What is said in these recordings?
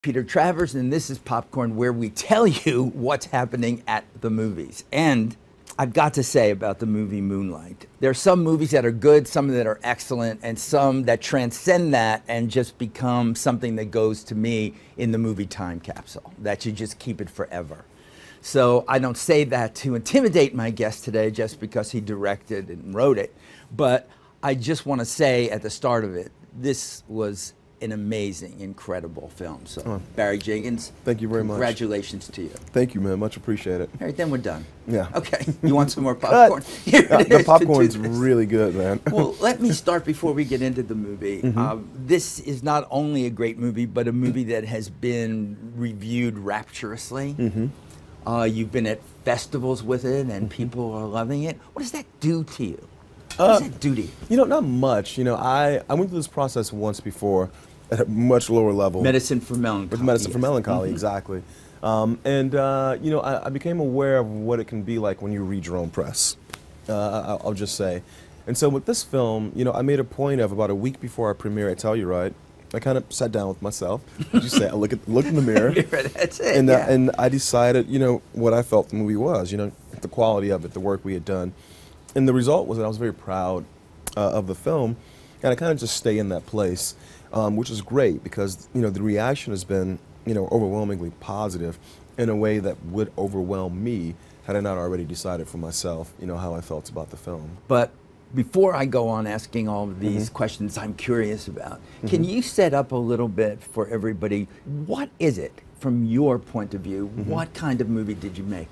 Peter Travers, and this is Popcorn, where we tell you what's happening at the movies. And I've got to say about the movie Moonlight, there are some movies that are good, some that are excellent, and some that transcend that and just become something that goes to me in the movie time capsule, that you just keep it forever. So I don't say that to intimidate my guest today just because he directed and wrote it, but I just want to say at the start of it, this was an amazing, incredible film. So, Barry Jenkins, thank you very much. Congratulations to you. Thank you, man. Much appreciate it. All right, then we're done. Yeah. Okay. You want some more popcorn? The popcorn's really good, man. Well, let me start before we get into the movie. This is not only a great movie, but a movie that has been reviewed rapturously. You've been at festivals with it, and people are loving it. What does that do to you? What does that do to you? You know, not much. You know, I went through this process once before at a much lower level. Medicine for Melancholy. With Medicine for Melancholy, exactly. You know, I became aware of what it can be like when you read your own press, I'll just say. And so with this film, you know, I made a point of about a week before our premiere at Telluride, I kind of sat down with myself, as you say, I looked in the mirror. That's it, and I decided, you know, what I felt the movie was, you know, the quality of it, the work we had done. And the result was that I was very proud of the film, and I kind of just stay in that place, which is great because, you know, the reaction has been, you know, overwhelmingly positive in a way that would overwhelm me had I not already decided for myself, you know, how I felt about the film. But before I go on asking all of these questions I'm curious about, can you set up a little bit for everybody? What is it, from your point of view? What kind of movie did you make?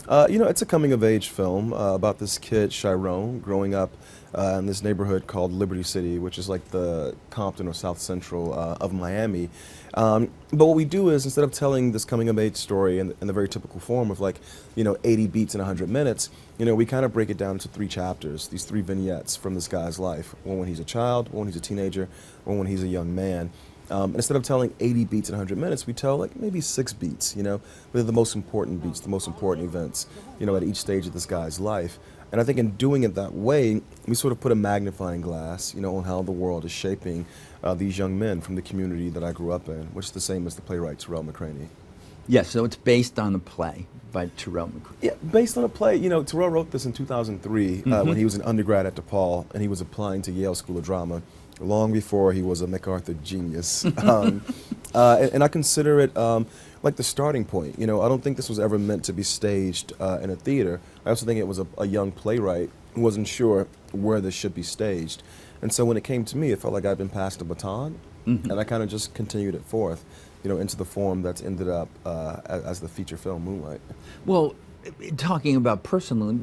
You know, it's a coming-of-age film about this kid, Chiron, growing up in this neighborhood called Liberty City, which is like the Compton or South Central of Miami. But what we do is, instead of telling this coming-of-age story in the very typical form of, like, you know, 80 beats in 100 minutes, you know, we kind of break it down into 3 chapters, these 3 vignettes from this guy's life. One when he's a child, one when he's a teenager, one when he's a young man. Instead of telling 80 beats in 100 minutes, we tell like maybe 6 beats, you know, with the most important beats, the most important events, you know, at each stage of this guy's life. And I think in doing it that way, we sort of put a magnifying glass, you know, on how the world is shaping these young men from the community that I grew up in, which is the same as the playwright Terrell McCraney. Yes, so it's based on a play by Terrell McCraney. Yeah, based on a play. You know, Terrell wrote this in 2003 when he was an undergrad at DePaul, and he was applying to Yale School of Drama long before he was a MacArthur genius. And I consider it like the starting point. You know, I don't think this was ever meant to be staged in a theater. I also think it was a young playwright who wasn't sure where this should be staged. And so when it came to me, it felt like I'd been passed a baton, and I kind of just continued it forth, you know, into the form that's ended up as the feature film Moonlight. Well, talking about personally,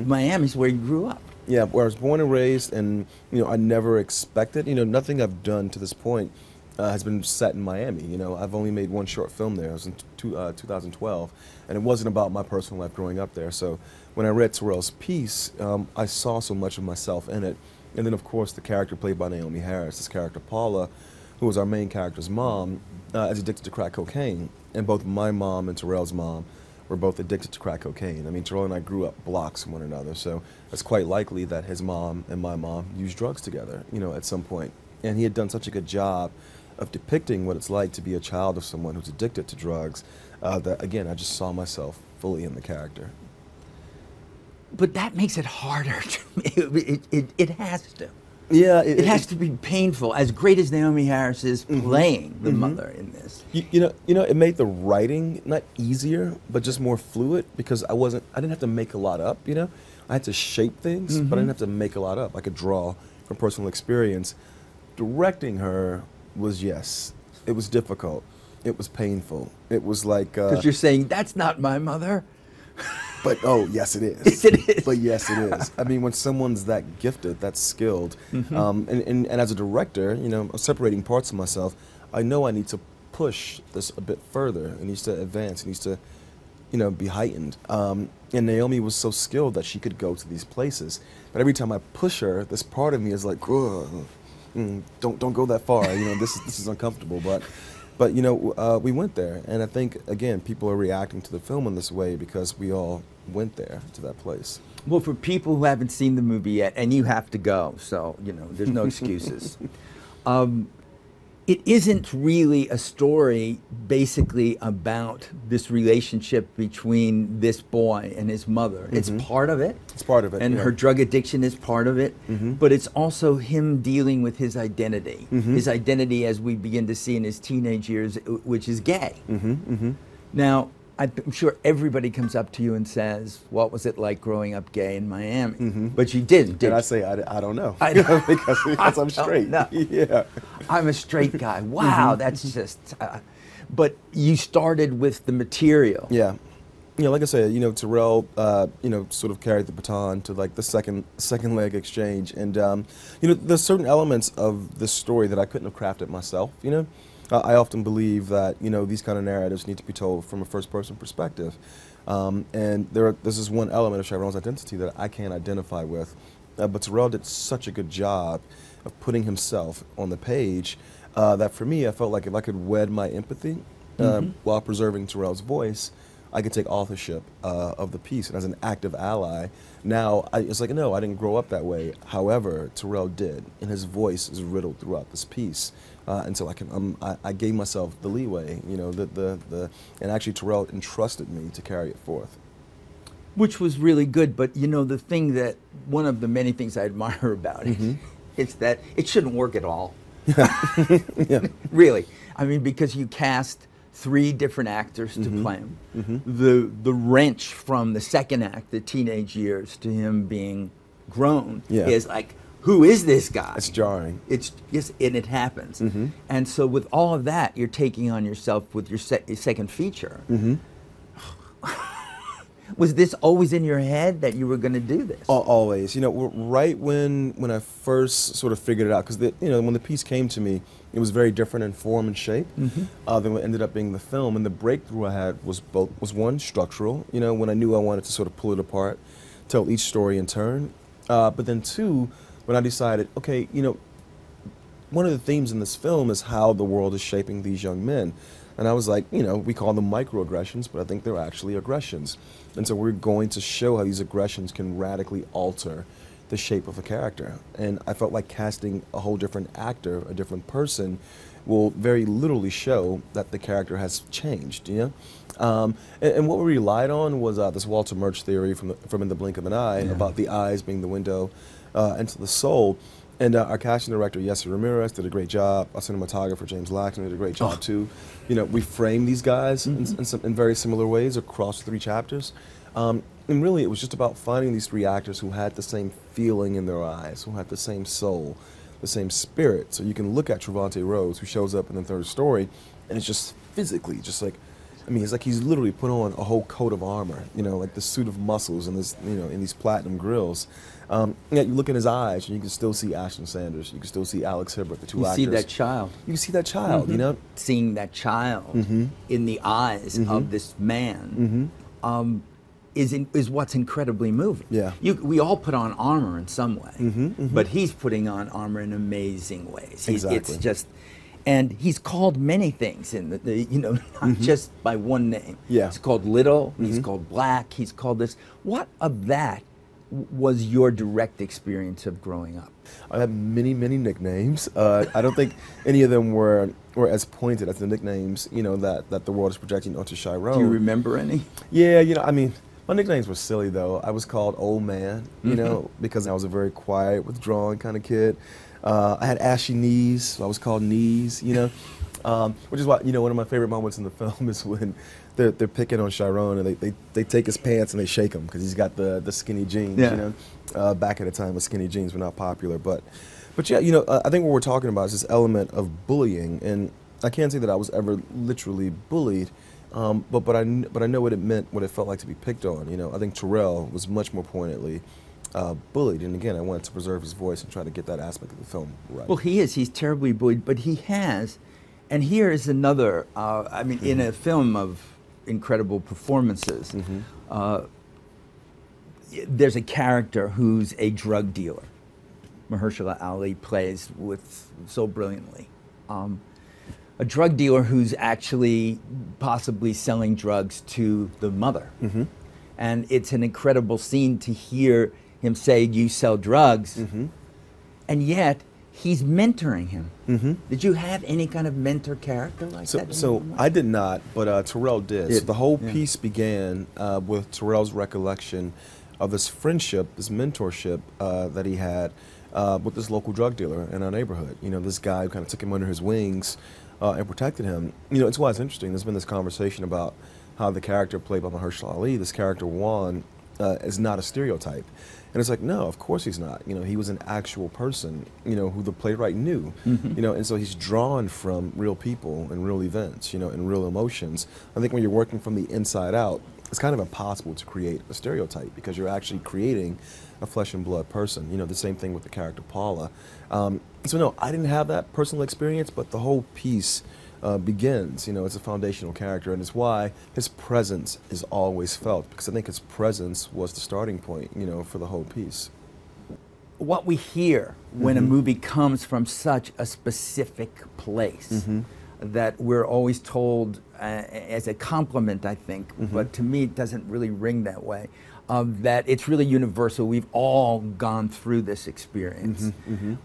Miami's where you grew up. Yeah, where I was born and raised, and, you know, I never expected, you know, nothing I've done to this point has been set in Miami. You know, I've only made one short film there. It was in 2012, and it wasn't about my personal life growing up there. So when I read Terrell's piece, I saw so much of myself in it. And then, of course, the character played by Naomi Harris, this character Paula, who was our main character's mom, is addicted to crack cocaine. And both my mom and Terrell's mom were both addicted to crack cocaine. I mean, Terrell and I grew up blocks from one another, so it's quite likely that his mom and my mom used drugs together, you know, at some point. And he had done such a good job of depicting what it's like to be a child of someone who's addicted to drugs that, again, I just saw myself fully in the character. But that makes it harder to me. It has to. Yeah, it has to be painful. As great as Naomi Harris is playing the mother in this, you know, it made the writing not easier, but just more fluid because I didn't have to make a lot up. You know, I had to shape things, but I didn't have to make a lot up. I could draw from personal experience. Directing her was, yes, it was difficult. It was painful. It was like because you're saying that's not my mother. But, oh, yes, it is. Yes, it is. But yes, it is. I mean, when someone's that gifted, that skilled, and as a director, you know, separating parts of myself, I know I need to push this a bit further. It needs to advance. It needs to, you know, be heightened. And Naomi was so skilled that she could go to these places. But every time I push her, this part of me is like, don't go that far. You know, this is uncomfortable. But you know, we went there, and I think, again, people are reacting to the film in this way because we all went there to that place. Well, for people who haven't seen the movie yet, and you have to go, so, you know, there's no excuses. it isn't really a story basically about this relationship between this boy and his mother. It's part of it. It's part of it. And yeah. her drug addiction is part of it. But it's also him dealing with his identity. His identity as we begin to see in his teenage years, which is gay. Now, I'm sure everybody comes up to you and says, what was it like growing up gay in Miami? But you didn't, did And you? I say, I don't know. I- because I'm straight. No. Yeah. I'm a straight guy. Wow, that's just... but you started with the material. Yeah. You know, like I said, you know, Terrell, you know, sort of carried the baton to like the second leg exchange. And, you know, there's certain elements of this story that I couldn't have crafted myself, you know. I often believe that, you know, these kind of narratives need to be told from a first-person perspective. And this is one element of Chiron's identity that I can't identify with. But Terrell did such a good job of putting himself on the page that for me, I felt like if I could wed my empathy while preserving Terrell's voice, I could take authorship of the piece. And as an active ally, now it's like, no, I didn't grow up that way. However, Terrell did, and his voice is riddled throughout this piece. And so I gave myself the leeway, you know, and actually Terrell entrusted me to carry it forth. Which was really good, but you know, one of the many things I admire about it is that it shouldn't work at all. Yeah. Really. I mean, because you cast 3 different actors to play him. The wrench from the second act, the teenage years, to him being grown is like, who is this guy? It's jarring. Yes, and it happens. And so with all of that, you're taking on yourself with your second feature. Was this always in your head that you were going to do this? Always. You know, right when I first sort of figured it out, because you know, when the piece came to me, it was very different in form and shape than what ended up being the film. And the breakthrough I had was one, structural. You know, when I knew I wanted to sort of pull it apart, tell each story in turn. But then 2, when I decided, okay, you know, one of the themes in this film is how the world is shaping these young men. And I was like, you know, we call them microaggressions, but I think they're actually aggressions. And so we're going to show how these aggressions can radically alter the shape of a character. And I felt like casting a whole different actor, a different person, will very literally show that the character has changed, you know? And what we relied on was this Walter Murch theory from In the Blink of an Eye about the eyes being the window into the soul. And our casting director, Yessi Ramirez, did a great job. Our cinematographer, James Lackner, did a great job too. You know, we framed these guys in very similar ways across 3 chapters. And really, it was just about finding these 3 actors who had the same feeling in their eyes, who had the same soul, the same spirit. So you can look at Trevante Rhodes, who shows up in the 3rd story, and it's just physically, just like, I mean, it's like he's literally put on a whole coat of armor, you know, like the suit of muscles and this, you know, in these platinum grills. Yet you look in his eyes and you can still see Ashton Sanders, you can still see Alex Hibbert, the 2 actors. You see that child. You see that child, you know? Seeing that child in the eyes of this man is what's incredibly moving. Yeah. We all put on armor in some way, but he's putting on armor in amazing ways. Exactly. It's just, and he's called many things in the you know, not just by one name. Yeah. He's called Little, he's called Black, he's called this. What of that was your direct experience of growing up? I had many, many nicknames. I don't think any of them were as pointed as the nicknames, you know, that the world is projecting onto Chiron. Do you remember any? Yeah, you know, I mean, my nicknames were silly though. I was called Old Man, you know, because I was a very quiet, withdrawn kind of kid. I had ashy knees, so I was called Knees, you know, which is why, you know, one of my favorite moments in the film is when they're picking on Chiron and they take his pants and they shake him because he's got the skinny jeans, you know. Back at a time when skinny jeans were not popular, but yeah, you know, I think what we're talking about is this element of bullying, and I can't say that I was ever literally bullied, but I know what it meant, what it felt like to be picked on. You know, I think Terrell was much more pointedly bullied, and again, I wanted to preserve his voice and try to get that aspect of the film right. Well, he's terribly bullied, but he has, and here is another, I mean, in a film of incredible performances, there's a character who's a drug dealer. Mahershala Ali plays with so brilliantly. A drug dealer who's actually possibly selling drugs to the mother. And it's an incredible scene to hear him say, "You sell drugs," and yet he's mentoring him. Mm-hmm. Did you have any kind of mentor character like that? So I did not, but Terrell did. So the whole piece began with Terrell's recollection of this friendship, this mentorship that he had with this local drug dealer in our neighborhood. You know, this guy who kind of took him under his wings and protected him. You know, it's why it's interesting. There's been this conversation about how the character played by Mahershala Ali, this character Juan, is not a stereotype. And it's like, no, of course he's not. You know, he was an actual person, you know, who the playwright knew. Mm-hmm. You know, and so he's drawn from real people and real events, you know, and real emotions. I think when you're working from the inside out, it's kind of impossible to create a stereotype because you're actually creating a flesh and blood person. You know, the same thing with the character Paula. So no, I didn't have that personal experience, but the whole piece begins. You know, it's a foundational character, and it's why his presence is always felt, because I think his presence was the starting point, you know, for the whole piece. What we hear when a movie comes from such a specific place, that we're always told as a compliment, I think, but to me it doesn't really ring that way, that it's really universal. We've all gone through this experience.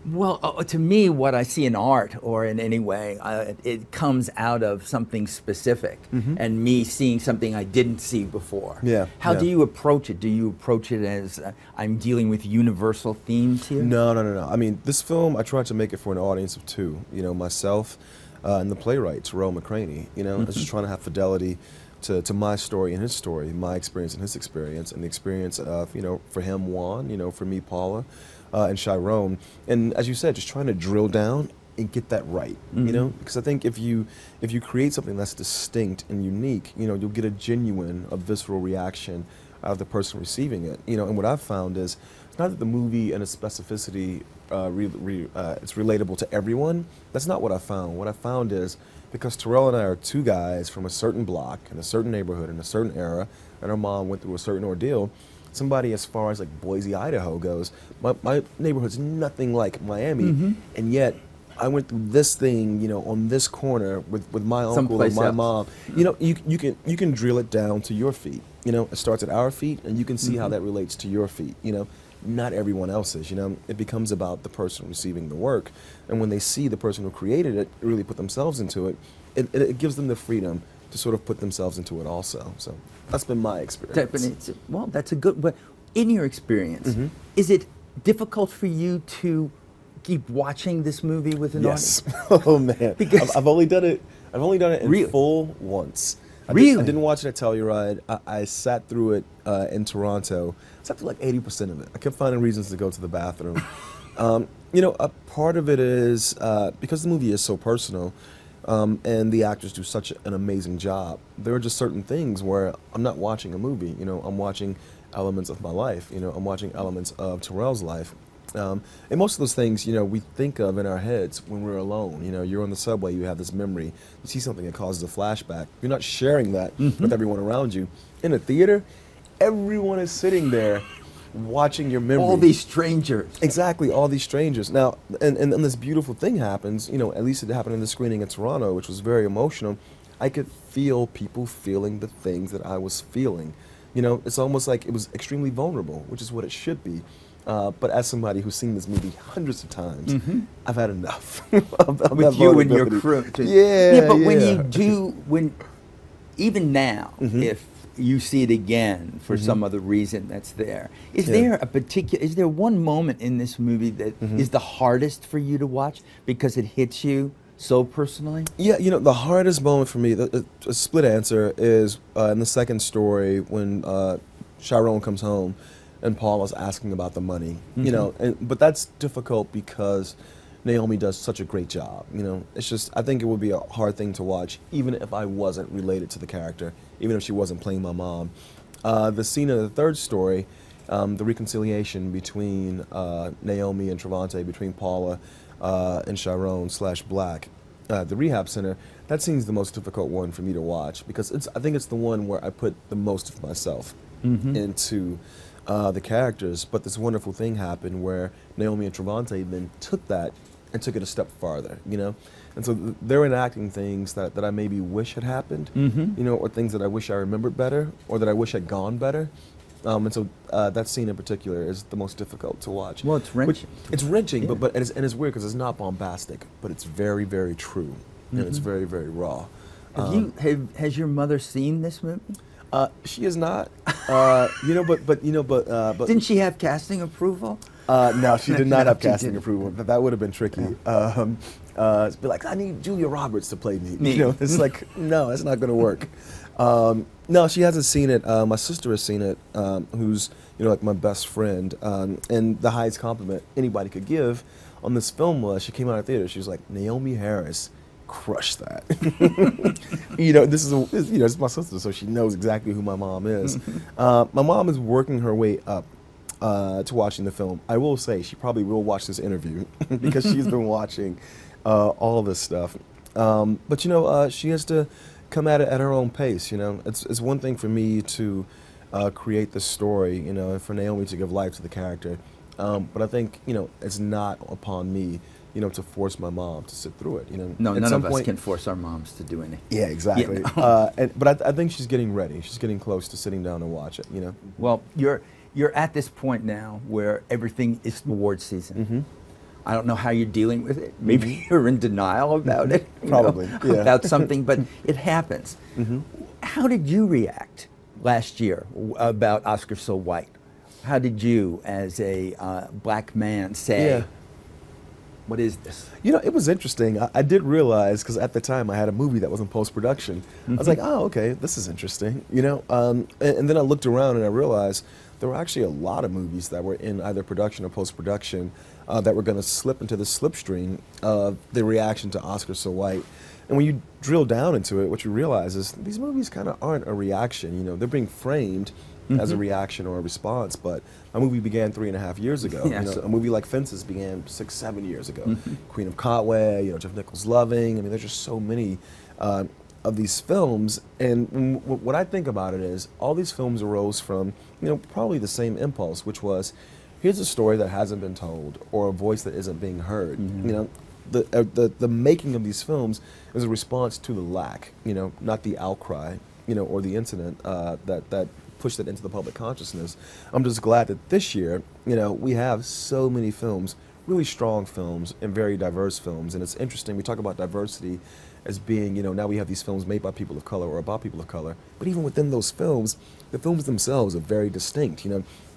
Well, to me, what I see in art or in any way, it comes out of something specific, and me seeing something I didn't see before. How do you approach it? Do you approach it as I'm dealing with universal themes here? No. I mean, this film, I tried to make it for an audience of two. You know, myself and the playwright, Terrell McCraney. You know, I was just trying to have fidelity to my story and his story, my experience and his experience, and the experience of, you know, for him, Juan, you know, for me, Paula, and Chiron. And as you said, just trying to drill down and get that right, you know? Because I think if you create something that's distinct and unique, you know, you'll get a genuine, a visceral reaction out of the person receiving it. You know, and what I've found is, it's not that the movie and its specificity, it's relatable to everyone. That's not what I found. What I found is, because Terrell and I are two guys from a certain block, in a certain neighborhood, in a certain era, and our mom went through a certain ordeal, somebody as far as like Boise, Idaho goes, my neighborhood's nothing like Miami, and yet I went through this thing, you know, on this corner with my uncle and my mom. You know, you can drill it down to your feet. You know, it starts at our feet, and you can see how that relates to your feet. You know, not everyone else's. You know, it becomes about the person receiving the work, and when they see the person who created it really put themselves into it, it gives them the freedom to sort of put themselves into it also. So that's been my experience. Well, that's a good. But in your experience, is it difficult for you to keep watching this movie with an audience? Oh man, because I've only done it. I've only done it in full once. I didn't watch it at Telluride. I sat through it in Toronto. I sat through like 80% of it. I kept finding reasons to go to the bathroom. You know, a part of it is because the movie is so personal, and the actors do such an amazing job. There are just certain things where I'm not watching a movie. You know, I'm watching elements of my life. You know, I'm watching elements of Terrell's life. And most of those things, you know, we think of in our heads when we're alone. You know, you're on the subway, you have this memory, you see something that causes a flashback. You're not sharing that with everyone around you. In a theater, everyone is sitting there watching your memory. All these strangers. Exactly, all these strangers. Now, and this beautiful thing happens, you know, at least it happened in the screening in Toronto, which was very emotional. I could feel people feeling the things that I was feeling. You know, it's almost like it was extremely vulnerable, which is what it should be. But as somebody who's seen this movie hundreds of times, I've had enough. With you and your crew. But when you do, even now, if you see it again for some other reason that's there, is there one moment in this movie that is the hardest for you to watch because it hits you so personally? Yeah, you know, the hardest moment for me, a split answer, is in the second story when Chiron comes home and Paul is asking about the money, you know, but that's difficult because Naomi does such a great job, you know. It's just, I think it would be a hard thing to watch, even if I wasn't related to the character, even if she wasn't playing my mom. The scene of the third story, the reconciliation between Naomi and Travante, between Paula and Chiron / Black, the rehab center, that scene's the most difficult one for me to watch because I think it's the one where I put the most of myself into the characters, but this wonderful thing happened where Naomi and Travante then took that and took it a step farther, you know? And so they're enacting things that I maybe wish had happened, you know, or things that I wish I remembered better or that I wish had gone better. And so that scene in particular is the most difficult to watch. Well, it's wrenching. It's wrenching, Yeah. but and it's weird because it's not bombastic, but it's very, very true, and it's very, very raw. Has your mother seen this movie? She is not, but Didn't she have casting approval? no, she did not have She casting didn't. approval. That would have been tricky. Be like, I need Julia Roberts to play me. Me. You know, it's like, no, that's not going to work. No, she hasn't seen it. My sister has seen it, who's like my best friend. And the highest compliment anybody could give on this film was she came out of theater. She was like, Naomi Harris crushed that. This is my sister, so she knows exactly who my mom is. My mom is working her way up to watching the film. I will say she probably will watch this interview because she's been watching all of this stuff. But she has to come at it at her own pace. It's one thing for me to create the story, and for Naomi to give life to the character. But I think it's not upon me, to force my mom to sit through it. No, At none some of us point- can force our moms to do anything. Yeah, exactly. But I think she's getting ready. She's getting close to sitting down and watch it. Well, you're at this point now where everything is award season. I don't know how you're dealing with it. Maybe you're in denial about it. Probably, yeah. About something, but it happens. How did you react last year about Oscar So White? How did you, as a black man, say, Yeah. what is this? It was interesting. I did realize, because at the time I had a movie that was in post-production. I was like, oh, okay, this is interesting, and then I looked around and I realized there were actually a lot of movies that were in either production or post-production that were going to slip into the slipstream of the reaction to Oscar So White. And when you drill down into it, what you realize is these movies kind of aren't a reaction. They're being framed as a reaction or a response, but my movie began 3.5 years ago. Yeah, A movie like Fences began 6-7 years ago. Queen of Katwe, Jeff Nichols' Loving. I mean, there's just so many of these films. And what I think about it is all these films arose from, probably the same impulse, which was, here's a story that hasn't been told or a voice that isn't being heard. The making of these films is a response to the lack, not the outcry, or the incident that pushed it into the public consciousness. I'm just glad that this year, we have so many films, really strong films and very diverse films. And it's interesting, we talk about diversity as being, now we have these films made by people of color or about people of color. But even within those films, the films themselves are very distinct.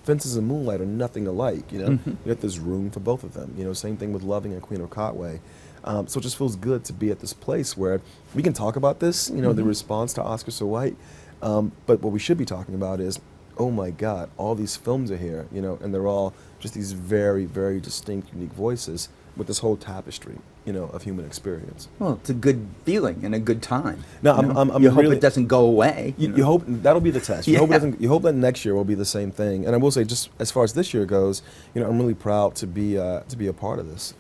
Fences and Moonlight are nothing alike. Yet there's room for both of them. Same thing with Loving and Queen of Katwe. So it just feels good to be at this place where we can talk about this, the response to Oscar So White. But what we should be talking about is, oh my God, all these films are here, and they're all just these very, very distinct, unique voices with this whole tapestry, of human experience. Well, it's a good feeling and a good time. No, you hope really- it doesn't go away. You hope that'll be the test. You hope it Yeah. doesn't. You hope that next year will be the same thing. And I will say, just as far as this year goes, I'm really proud to be a part of this.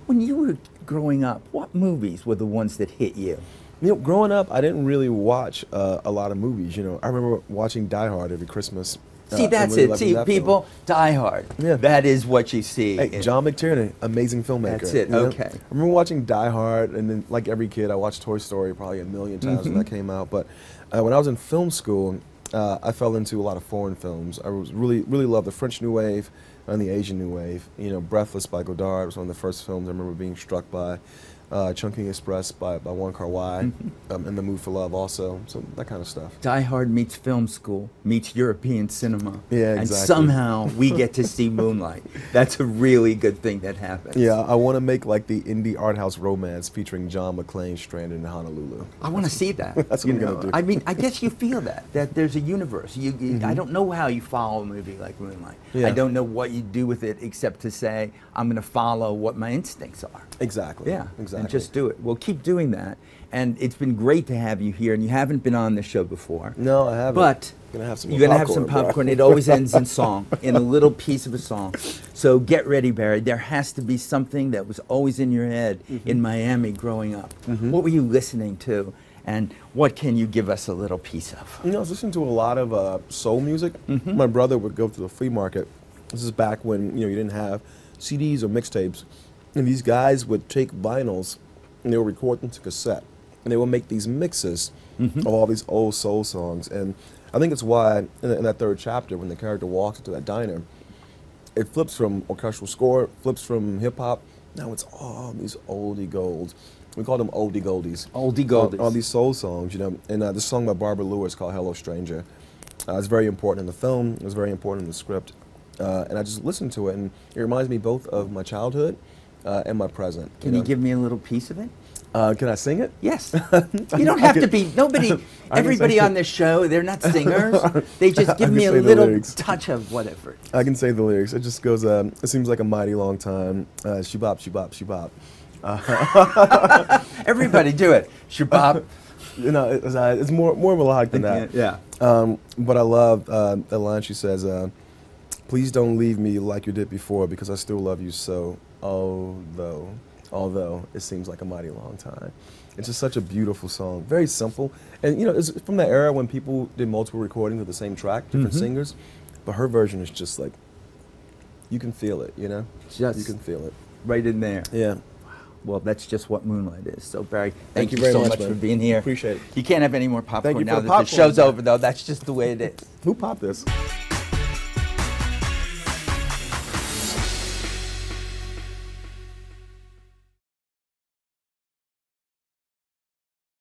When you were growing up, what movies were the ones that hit you? Growing up, I didn't really watch a lot of movies. I remember watching Die Hard every Christmas. See, and that's really it. loving See, that people, Die Hard. Yeah. That is what you see. Hey, John McTiernan, amazing filmmaker. That's it, okay. I remember watching Die Hard, and then, like every kid, I watched Toy Story probably a million times when that came out. But when I was in film school, I fell into a lot of foreign films. I was really loved the French New Wave and the Asian New Wave. Breathless by Godard was one of the first films I remember being struck by. Chungking Express by Wong Kar-wai, and The Mood for Love also, so that kind of stuff. Die Hard meets film school, meets European cinema. Yeah, And exactly. somehow we get to see Moonlight. That's a really good thing that happens. Yeah, I want to make like the indie art house romance featuring John McClane stranded in Honolulu. I want to see that. That's what I'm gonna do. I mean, I guess you feel that there's a universe. I don't know how you follow a movie like Moonlight. Yeah. I don't know what you do with it except to say, I'm going to follow what my instincts are. Exactly. Yeah, Exactly. and just do it. Well, keep doing that. And it's been great to have you here, and you haven't been on the show before. No, I haven't. But Gonna have some you're going to have some popcorn, bro. popcorn. It always ends in song, in a little piece of a song. So get ready, Barry. There has to be something that was always in your head in Miami growing up. What were you listening to, and what can you give us a little piece of? I was listening to a lot of soul music. My brother would go to the flea market. This is back when you didn't have CDs or mixtapes, and these guys would take vinyls and they would record them to cassette, and they would make these mixes of all these old soul songs. And I think it's why in that third chapter, when the character walks into that diner, it flips from orchestral score, flips from hip hop. Now it's all these oldie golds. We call them oldie goldies. Oldie goldies. All these soul songs, you know. And this song by Barbara Lewis called "Hello Stranger." It's very important in the film. It was very important in the script. And I just listened to it, and it reminds me both of my childhood and my present. Can you give me a little piece of it? Can I sing it? Yes. You don't have to be, everybody on this show, they're not singers. They just give me a little touch of whatever. I can say the lyrics. It just goes, it seems like a mighty long time. Shubop, shubop, shubop. Everybody do it. Shubop. You know, it's more melodic than that. Yeah. But I love the line she says, please don't leave me like you did before because I still love you so, although it seems like a mighty long time. It's just such a beautiful song, very simple. And you know, it's from that era when people did multiple recordings of the same track, different singers, but her version is just like, you can feel it, you know? You can feel it. Right in there. Yeah. Well, that's just what Moonlight is. So, Barry, thank you so very much for being here. Appreciate it. You can't have any more popcorn Thank you now for that popcorn. the show's over, though. That's just the way it is. Who popped this?